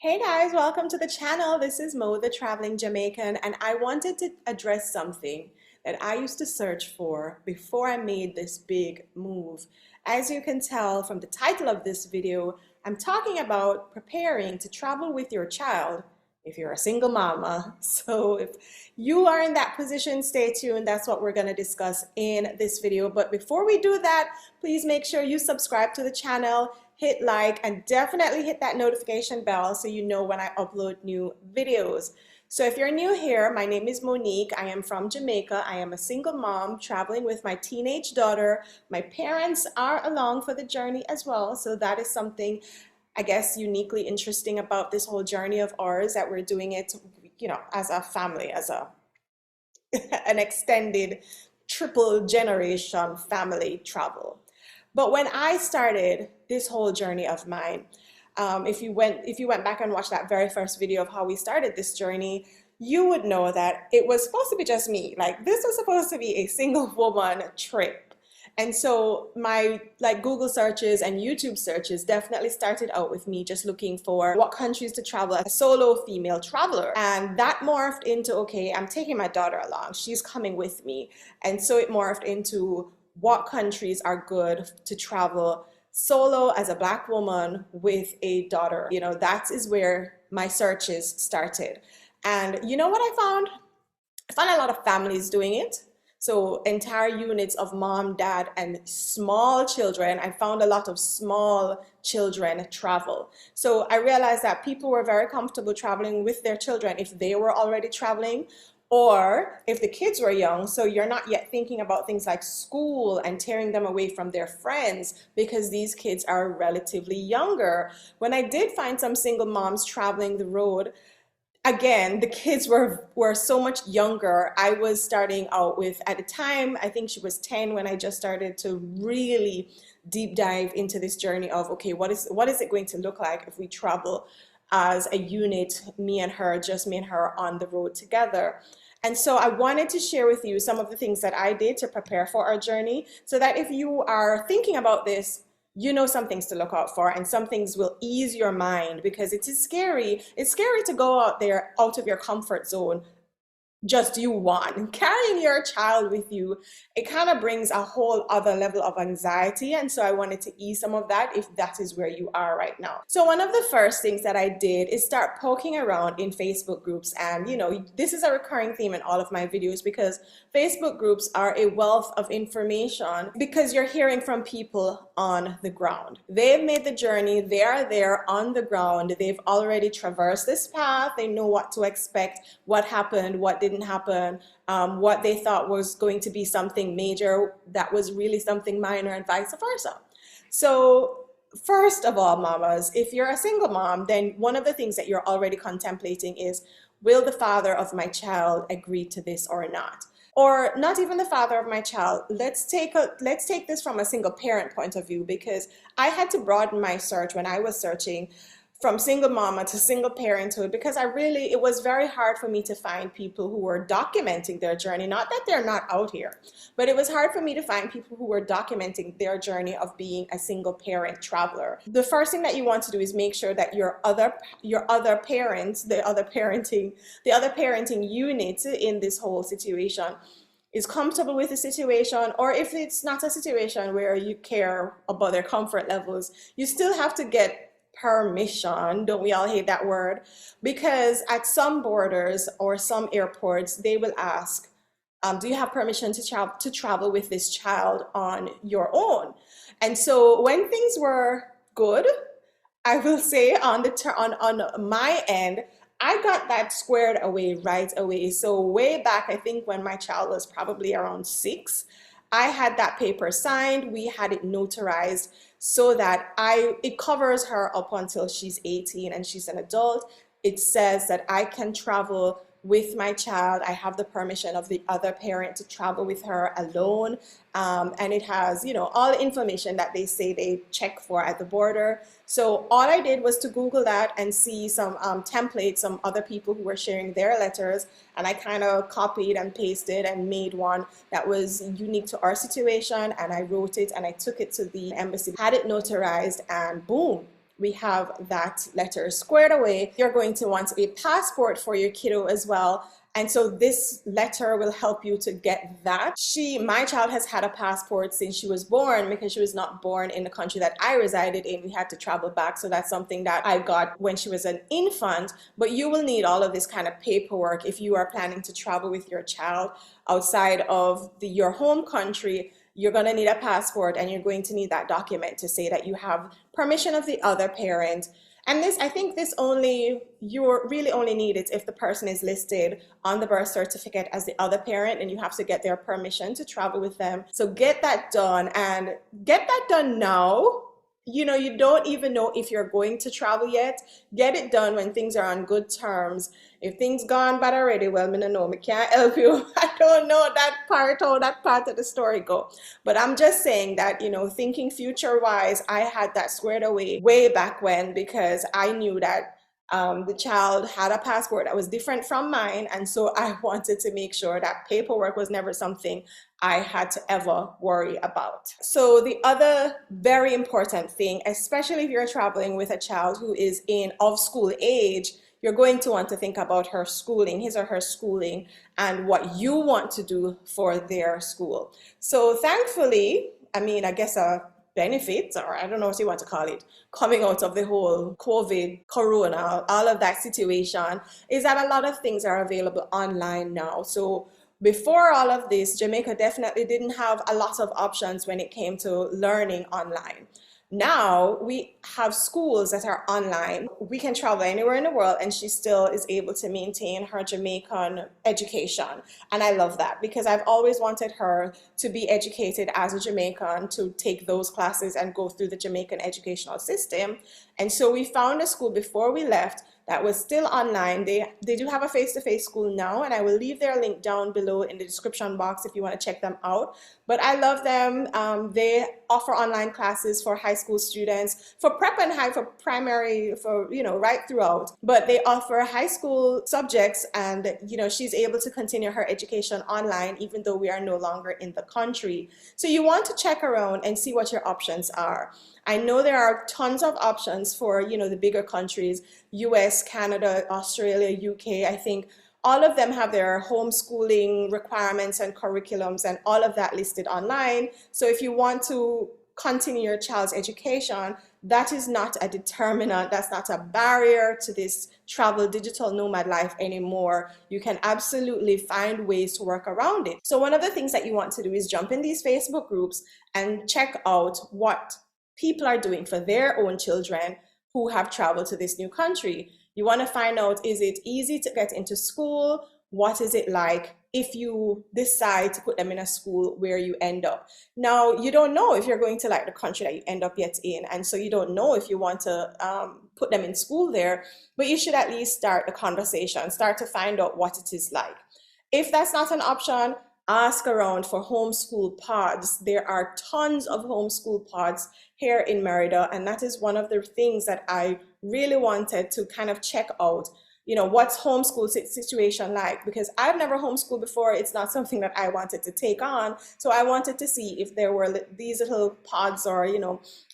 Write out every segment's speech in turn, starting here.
Hey guys, welcome to the channel. This is Mo, the traveling Jamaican, and I wanted to address something that I used to search for before I made this big move. As you can tell from the title of this video, I'm talking about preparing to travel with your child if you're a single mama. So if you are in that position, stay tuned. That's what we're going to discuss in this video. But before we do that, please make sure you subscribe to the channel, hit like, and definitely hit that notification bell so you know when I upload new videos. So if you're new here, my name is Monique. I am from Jamaica. I am a single mom traveling with my teenage daughter. My parents are along for the journey as well. So that is something, I guess, uniquely interesting about this whole journey of ours, that we're doing it, as a family, as an extended triple generation family travel. But when I started this whole journey of mine, if you went back and watched that very first video of how we started this journey, you would know that it was supposed to be just me. Like, this was supposed to be a single woman trip. And so my Google searches and YouTube searches definitely started out with me just looking for what countries to travel as a solo female traveler. And that morphed into, okay, I'm taking my daughter along. She's coming with me. And so it morphed into what countries are good to travel solo as a Black woman with a daughter. That is where my searches started. And you know what I found? I found a lot of families doing it. So entire units of mom, dad, and small children. I found a lot of small children travel. So I realized that people were very comfortable traveling with their children if they were already traveling, or if the kids were young, so you're not yet thinking about things like school and tearing them away from their friends because these kids are relatively younger. When I did find some single moms traveling the road, again, the kids were so much younger. I was starting out with, at the time, I think she was 10 when I just started to really deep dive into this journey of, okay, what is it going to look like if we travel as a unit, me and her on the road together. And so I wanted to share with you some of the things that I did to prepare for our journey, so that if you are thinking about this, you know some things to look out for, and some things will ease your mind, because it is scary. It's scary to go out there out of your comfort zone, just you one. Carrying your child with you, it kind of brings a whole other level of anxiety, and so I wanted to ease some of that if that is where you are right now. So one of the first things that I did is start poking around in Facebook groups, and this is a recurring theme in all of my videos, because Facebook groups are a wealth of information, because you're hearing from people on the ground. They've made the journey, they are there on the ground, they've already traversed this path, they know what to expect, what happened, what didn't happen, what they thought was going to be something major that was really something minor, and vice versa. So first of all, mamas, if you're a single mom, then one of the things that you're already contemplating is, will the father of my child agree to this or not? Or not even the father of my child. Let's take this from a single parent point of view, because I had to broaden my search when I was searching from single mama to single parenthood, because it was very hard for me to find people who were documenting their journey. Not that they're not out here, but it was hard for me to find people who were documenting their journey of being a single parent traveler. The first thing that you want to do is make sure that your other parents, the other parenting unit in this whole situation, is comfortable with the situation. Or if it's not a situation where you care about their comfort levels, you still have to get permission. Don't we all hate that word? Because at some borders or some airports, they will ask, do you have permission to travel with this child on your own? And so when things were good, I will say on my end, I got that squared away right away. So way back, I think when my child was probably around 6, I had that paper signed, we had it notarized, so that it covers her up until she's 18 and she's an adult. It says that I can travel with my child. I have the permission of the other parent to travel with her alone. And it has, all the information that they say they check for at the border. So all I did was to Google that and see some templates, some other people who were sharing their letters. And I kind of copied and pasted and made one that was unique to our situation. And I wrote it and I took it to the embassy, had it notarized, and boom, we have that letter squared away. You're going to want a passport for your kiddo as well. And so this letter will help you to get that. My child has had a passport since she was born because she was not born in the country that I resided in. We had to travel back. So that's something that I got when she was an infant. But you will need all of this kind of paperwork if you are planning to travel with your child outside of your home country. You're going to need a passport, and you're going to need that document to say that you have permission of the other parent. And this, I think you really only need it if the person is listed on the birth certificate as the other parent, and you have to get their permission to travel with them. So get that done, and get that done now. You don't even know if you're going to travel yet. Get it done when things are on good terms. If things gone bad already, well, me no know, me can't help you. I don't know how that part of the story go. But I'm just saying that, thinking future wise, I had that squared away way back when, because I knew that the child had a passport that was different from mine. And so I wanted to make sure that paperwork was never something I had to ever worry about. So the other very important thing, especially if you're traveling with a child who is of school age, you're going to want to think about her schooling, his or her schooling, and what you want to do for their school. So thankfully, I guess a benefit, or I don't know what you want to call it, coming out of the whole COVID, Corona, all of that situation, is that a lot of things are available online now. So before all of this, Jamaica definitely didn't have a lot of options when it came to learning online. Now we have schools that are online. We can travel anywhere in the world, and she still is able to maintain her Jamaican education. And I love that, because I've always wanted her to be educated as a Jamaican, to take those classes and go through the Jamaican educational system. And so we found a school before we left that was still online. They do have a face-to-face school now, and I will leave their link down below in the description box if you want to check them out. But I love them. They offer online classes for high school students, for prep and high, for primary, for right throughout. But they offer high school subjects, and she's able to continue her education online even though we are no longer in the country. So you want to check around and see what your options are. I know there are tons of options for the bigger countries, US, Canada, Australia, UK. I think all of them have their homeschooling requirements and curriculums and all of that listed online. So if you want to continue your child's education, that is not a determinant, that's not a barrier to this travel digital nomad life anymore. You can absolutely find ways to work around it. So one of the things that you want to do is jump in these Facebook groups and check out what people are doing for their own children who have traveled to this new country. You want to find out, is it easy to get into school? What is it like if you decide to put them in a school where you end up? Now, you don't know if you're going to like the country that you end up yet in, and so you don't know if you want to put them in school there, but you should at least start the conversation, start to find out what it is like. If that's not an option, ask around for homeschool pods. There are tons of homeschool pods here in Merida, and that is one of the things that I really wanted to kind of check out. What's homeschool situation like? Because I've never homeschooled before. It's not something that I wanted to take on. So I wanted to see if there were these little pods or,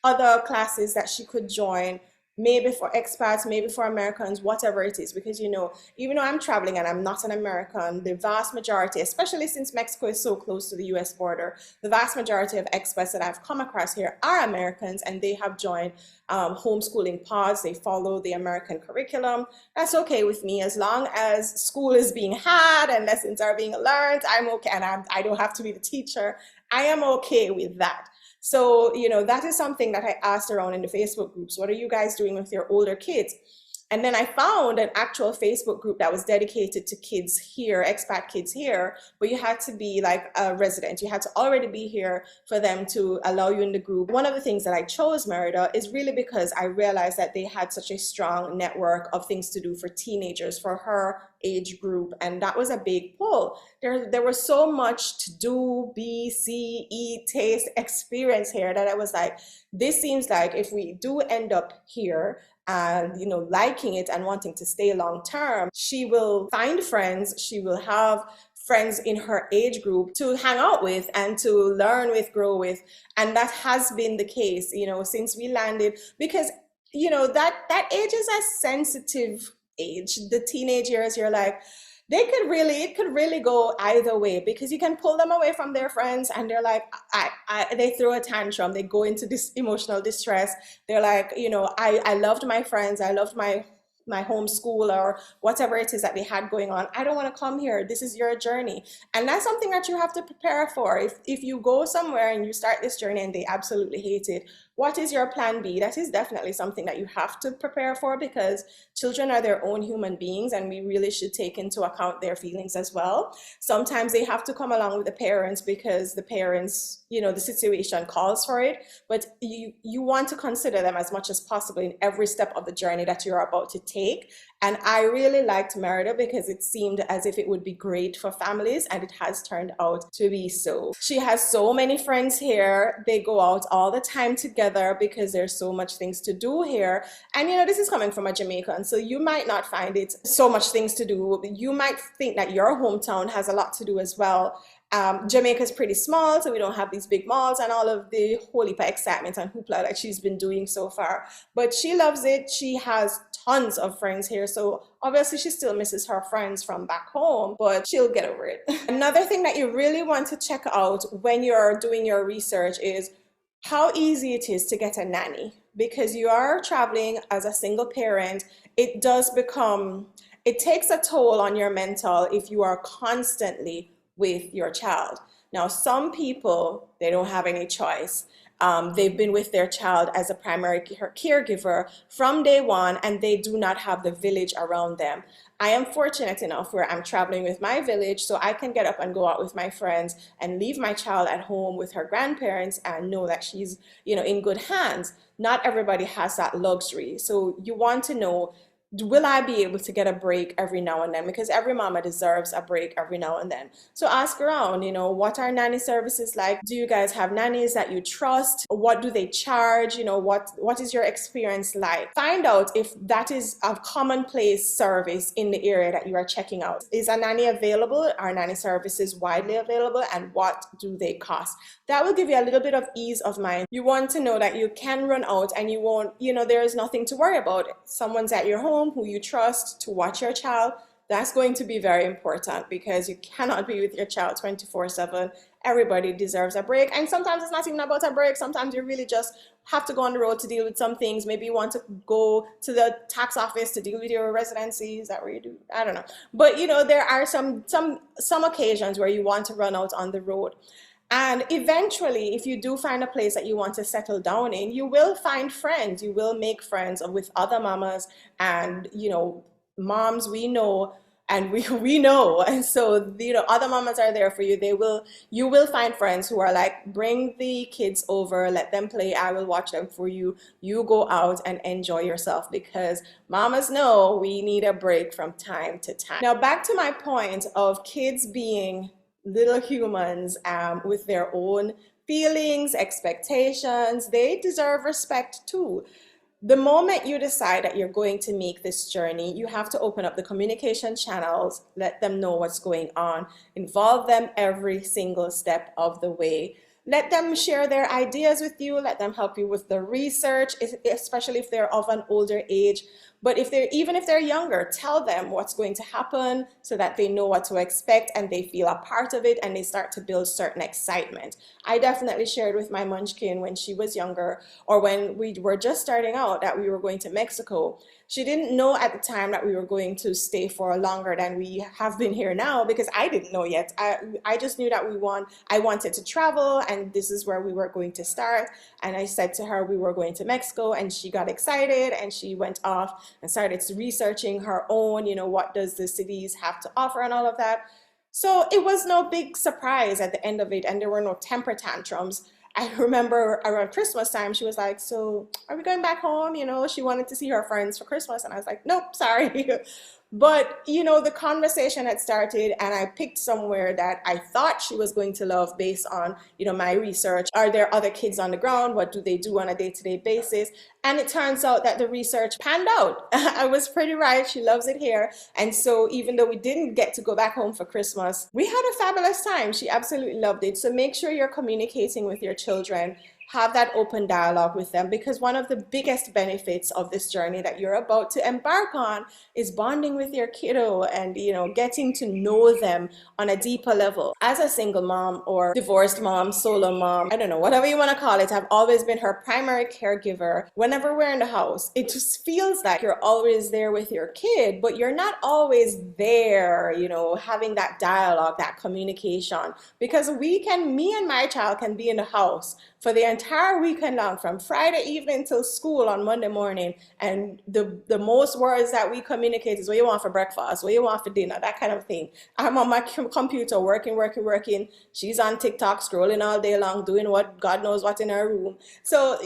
other classes that she could join, maybe for expats, maybe for Americans, whatever it is. Because, even though I'm traveling and I'm not an American, the vast majority, especially since Mexico is so close to the US border, the vast majority of expats that I've come across here are Americans, and they have joined homeschooling pods. They follow the American curriculum. That's okay with me, as long as school is being had and lessons are being learned. I'm okay, and I don't have to be the teacher. I am okay with that. So, that is something that I asked around in the Facebook groups. What are you guys doing with your older kids? And then I found an actual Facebook group that was dedicated to kids here, expat kids here, but you had to be like a resident. You had to already be here for them to allow you in the group. One of the things that I chose Merida is really because I realized that they had such a strong network of things to do for teenagers, for her age group, and that was a big pull. There was so much to do, be, see, eat, taste, experience here, that I was like, this seems like if we do end up here and liking it and wanting to stay long term, she will find friends, she will have friends in her age group to hang out with and to learn with, grow with. And that has been the case since we landed, because that age is a sensitive age. The teenage years, you're like, it could really go either way, because you can pull them away from their friends and they're like, they throw a tantrum, they go into this emotional distress. They're like, I loved my friends, I loved my homeschool or whatever it is that they had going on. I don't want to come here. This is your journey. And that's something that you have to prepare for. If you go somewhere and you start this journey and they absolutely hate it, what is your plan B? That is definitely something that you have to prepare for, because children are their own human beings and we really should take into account their feelings as well. Sometimes they have to come along with the parents because the parents, the situation calls for it, but you want to consider them as much as possible in every step of the journey that you're about to take. And I really liked Merida because it seemed as if it would be great for families, and it has turned out to be so. She has so many friends here. They go out all the time together because there's so much things to do here. And this is coming from a Jamaican, so you might not find it so much things to do. You might think that your hometown has a lot to do as well. Jamaica is pretty small, so we don't have these big malls and all of the whole heap of excitement and hoopla that she's been doing so far. But she loves it. She has tons of friends here, so obviously she still misses her friends from back home, but she'll get over it. Another thing that you really want to check out when you're doing your research is how easy it is to get a nanny. Because you are traveling as a single parent, it takes a toll on your mental if you are constantly with your child. Now, some people, they don't have any choice. They've been with their child as a primary caregiver from day one, and they do not have the village around them. I am fortunate enough where I'm traveling with my village, so I can get up and go out with my friends and leave my child at home with her grandparents and know that she's, in good hands. Not everybody has that luxury. So you want to know, will I be able to get a break every now and then? Because every mama deserves a break every now and then. So ask around, what are nanny services like? Do you guys have nannies that you trust? What do they charge? What is your experience like? Find out if that is a commonplace service in the area that you are checking out. Is a nanny available? Are nanny services widely available? And what do they cost? That will give you a little bit of ease of mind. You want to know that you can run out and you won't, there is nothing to worry about. Someone's at your home who you trust to watch your child. That's going to be very important, because you cannot be with your child 24/7. Everybody deserves a break. And sometimes it's not even about a break. Sometimes you really just have to go on the road to deal with some things. Maybe you want to go to the tax office to deal with your residency. Is that where you do? I don't know. But there are some occasions where you want to run out on the road. And eventually, if you do find a place that you want to settle down in, you will find friends. You will make friends with other mamas and, moms we know and we know. And so, other mamas are there for you. You will find friends who are like, bring the kids over, let them play. I will watch them for you. You go out and enjoy yourself, because mamas know we need a break from time to time. Now, back to my point of kids being little humans with their own feelings, expectations. They deserve respect too. The moment you decide that you're going to make this journey, you have to open up the communication channels, let them know what's going on, involve them every single step of the way. Let them share their ideas with you, let them help you with the research, especially if they're of an older age. But even if they're younger, tell them what's going to happen so that they know what to expect and they feel a part of it and they start to build certain excitement. I definitely shared with my munchkin when she was younger, or when we were just starting out, that we were going to Mexico. She didn't know at the time that we were going to stay for longer than we have been here now, because I didn't know yet. I just knew that I wanted to travel, and this is where we were going to start. And I said to her we were going to Mexico, and she got excited and she went off and started researching her own, what does the cities have to offer and all of that. So it was no big surprise at the end of it, and there were no temper tantrums. I remember around Christmas time, she was like, so are we going back home? She wanted to see her friends for Christmas. And I was like, nope, sorry. But, the conversation had started, and I picked somewhere that I thought she was going to love based on, my research. Are there other kids on the ground? What do they do on a day-to-day basis? And it turns out that the research panned out. I was pretty right. She loves it here. And so even though we didn't get to go back home for Christmas, we had a fabulous time. She absolutely loved it. So make sure you're communicating with your children have that open dialogue with them, because one of the biggest benefits of this journey that you're about to embark on is bonding with your kiddo and, getting to know them on a deeper level. As a single mom or divorced mom, solo mom, I don't know, whatever you want to call it, I've always been her primary caregiver. Whenever we're in the house, it just feels like you're always there with your kid, but you're not always there, having that dialogue, that communication. Because me and my child can be in the house for the entire weekend long, from Friday evening till school on Monday morning, and the most words that we communicate is what you want for breakfast, what you want for dinner, that kind of thing. I'm on my computer working, working, working. She's on TikTok scrolling all day long, doing what God knows what in her room. So,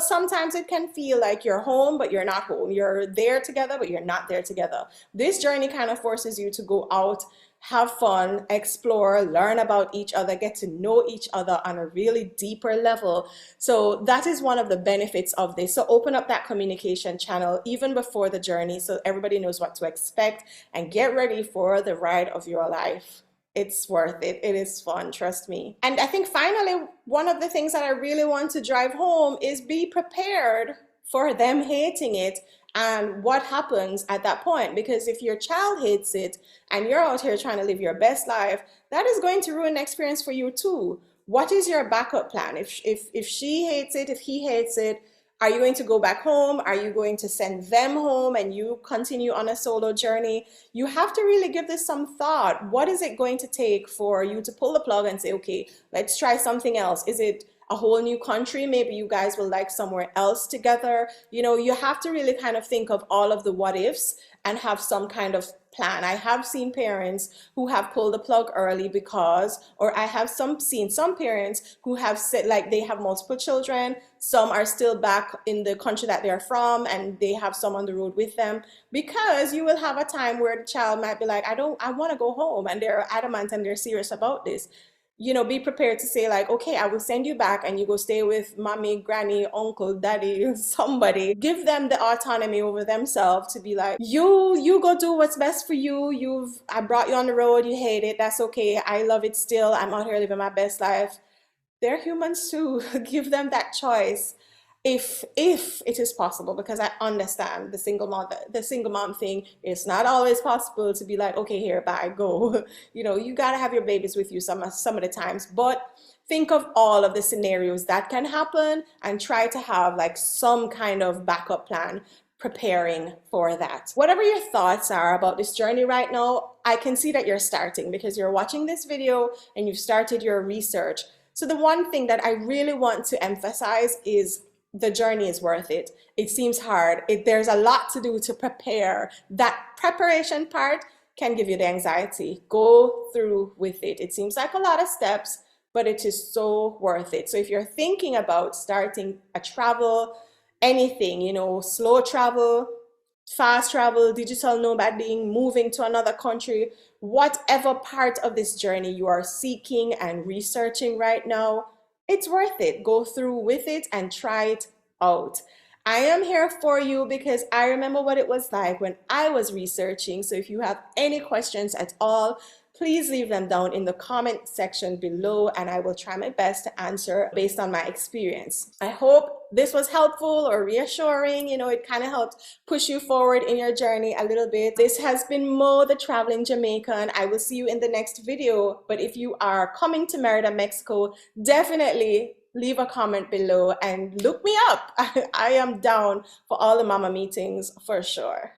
sometimes it can feel like you're home, but you're not home. You're there together, but you're not there together. This journey kind of forces you to go out, have fun, explore, learn about each other, get to know each other on a really deeper level. So that is one of the benefits of this. So open up that communication channel even before the journey so everybody knows what to expect, and get ready for the ride of your life. It's worth it. It is fun, trust me. And I think finally, one of the things that I really want to drive home is be prepared for them hating it and what happens at that point. Because if your child hates it and you're out here trying to live your best life, that is going to ruin the experience for you too. What is your backup plan? If she hates it, if he hates it, are you going to go back home? Are you going to send them home and you continue on a solo journey? You have to really give this some thought. What is it going to take for you to pull the plug and say, okay, let's try something else? Is it a whole new country? Maybe you guys will like somewhere else together. You have to really kind of think of all of the what ifs and have some kind of plan. I have seen parents who have pulled the plug early or I have seen some parents who have said, like, they have multiple children. Some are still back in the country that they're from and they have some on the road with them, because you will have a time where the child might be like, I want to go home, and they're adamant and they're serious about this. Be prepared to say, like, okay, I will send you back and you go stay with mommy, granny, uncle, daddy, somebody. Give them the autonomy over themselves to be like, you go do what's best for you. I brought you on the road, you hate it, that's okay. I love it still. I'm out here living my best life. They're humans too. Give them that choice. If it is possible, because I understand the single mom thing, it's not always possible to be like, okay, here, bye, go. You gotta have your babies with you some of the times, but think of all of the scenarios that can happen and try to have like some kind of backup plan preparing for that. Whatever your thoughts are about this journey right now, I can see that you're starting because you're watching this video and you've started your research. So the one thing that I really want to emphasize is the journey is worth it. It seems hard. There's a lot to do to prepare. That preparation part can give you the anxiety. Go through with it. It seems like a lot of steps, but it is so worth it. So if you're thinking about starting a travel, anything, slow travel, fast travel, digital nomading, moving to another country, whatever part of this journey you are seeking and researching right now, it's worth it. Go through with it and try it out. I am here for you because I remember what it was like when I was researching. So if you have any questions at all, please leave them down in the comment section below and I will try my best to answer based on my experience. I hope this was helpful or reassuring. It kind of helped push you forward in your journey a little bit. This has been Mo, the Traveling Jamaican. I will see you in the next video. But if you are coming to Merida, Mexico, definitely leave a comment below and look me up. I am down for all the mama meetings for sure.